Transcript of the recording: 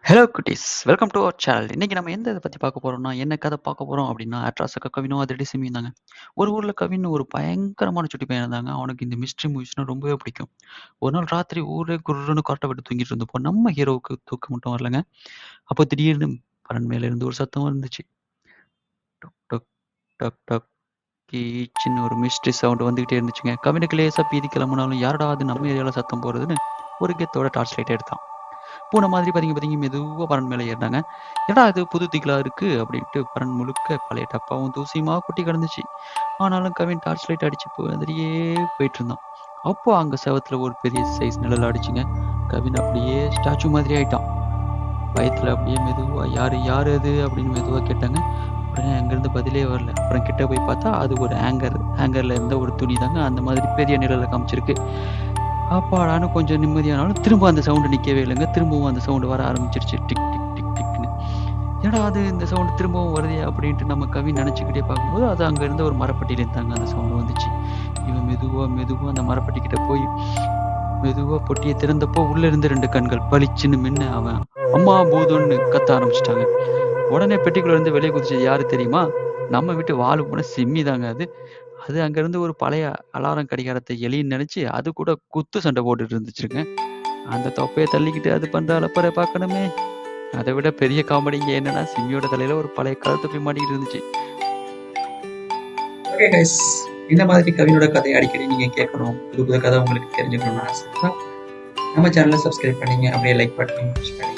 Hello குட்டீஸ்! Welcome to our channel. இன்னைக்கு நம்ம எந்த இத பத்தி பார்க்க போறோம்னா, என்ன கதை பார்க்க போறோம் அப்படின்னா, அட்ராஸக்கா கவினும், அதிரடி சிமியும் தாங்க. ஒரு ஊர்ல கவின் ஒரு பயங்கரமான சுட்டி பையன் இருந்தாங்க. அவனுக்கு இந்த மிஸ்ட்ரி மூவிஸ்னா ரொம்பவே பிடிக்கும். ஒரு நாள் ராத்திரி ஊரே குர்ருன்னு கொரட்ட விட்டு தூங்கிட்டு இருந்தப்போ, நம்ம ஹீரோவுக்கு தூக்கம் மட்டும் வரலங்க. அப்போ திடீர்னு பரண் மேல இருந்து ஒரு சத்தம் வந்துச்சு. டொக் டொக் டொக் டொக் கீச்சுன்னு ஒரு மிஸ்ட்ரி சவுண்ட் வந்துகிட்டே இருந்துச்சுங்க. கவினுக்கு லேசா பீதி கிளம்புனாலும், யாருடா அது நம்ம ஏரியால சத்தம் போடுறதுன்னு ஒரு கெத்தோட டார்ச் லைட்ட எடுத்தான். பூனை மாதிரி பதுங்கி மெதுவா பரண் மேல ஏறினாங்க. "என்னடா இது புது திகிலா இருக்கு" அப்படின்ட்டு பரண் முழுக்க பழைய டப்பாவும் தூசியுமா கொட்டி கிடந்துச்சு. ஆனாலும் கவின் டார்ச் லைட் அடிச்சு மாதிரியே போயிட்டு இருந்தான். அப்போ அங்க செவத்துல ஒரு பெரிய சைஸ் நிழல் அடிச்சுங்க. கவின் அப்படியே ஸ்டாச்சு மாதிரி ஆயிட்டான். பயத்துல அப்படியே மெதுவா யாரு யாரு அது அப்படின்னு மெதுவா கேட்டாங்க. உடனே அங்கிருந்து பதிலே வரல. அப்புறம் கிட்ட போய் பார்த்தா அது ஒரு ஹேங்கர்ல இருந்த ஒரு துணி தாங்க அந்த மாதிரி பெரிய நிழல்ல காமிச்சிருக்கு. அப்பாடான்னு கொஞ்சம் நிம்மதியானாலும் திரும்ப அந்த சவுண்டு நிக்கவே இல்லைங்க. திரும்பவும் அந்த சவுண்டு வர ஆரம்பிச்சிருச்சு. டிக் டிக் டிக் டிக்ன்னு. என்னடா அது இந்த சவுண்டு திரும்பவும் வருதே அப்படின்ட்டு நம்ம கவி நினைச்சுக்கிட்டே பார்க்கும்போது, அது அங்க இருந்த ஒரு மரப்பெட்டியிலேருந்து தாங்க அந்த சவுண்டு வந்துச்சு. இவன் மெதுவா அந்த மரப்பெட்டி கிட்ட போய் மெதுவா பொட்டிய திறந்தப்போ உள்ள இருந்து 2 கண்கள் பளிச்சுன்னு மின்ன அவன் அம்மா பூதம்ன்னு கத்த ஆரம்பிச்சுட்டாங்க. உடனே பெட்டிக்குள்ள இருந்து வெளிய குதிச்சது யாரு தெரியுமா? நம்ம வீட்டு வாலு பூனை சிம்மி தாங்க அது. அது அங்கருந்து ஒரு பழைய அலாரம் கடிகாரத்த எலின்னு நெனச்சு, அது கூட குத்து சண்ட போட்டுட்டு இருந்துச்சுங்க. அந்த தொப்பைய தள்ளிக்கிட்டு அது பண்ற அலப்பற பார்க்கணுமே! அத விட பெரிய காமெடி இங்க என்னன்னா, சிம்மியோட தலையில ஒரு பழைய கழுத்து தொப்பி மாட்டிக்கிட்டு இருந்துச்சு. ஓகே கைஸ், இந்த மாதிரி கவினோட கதையை அடிக்கடி நீங்க கேட்கணும், புது புது கதை உங்களுக்கு தெரிஞ்சுக்கணும்னு ஆசைப்பட்டா நம்ம சேனலை சப்ஸ்கிரைப் பண்ணீங்க, அப்படியே லைக் பட்டனையும் push பண்ணி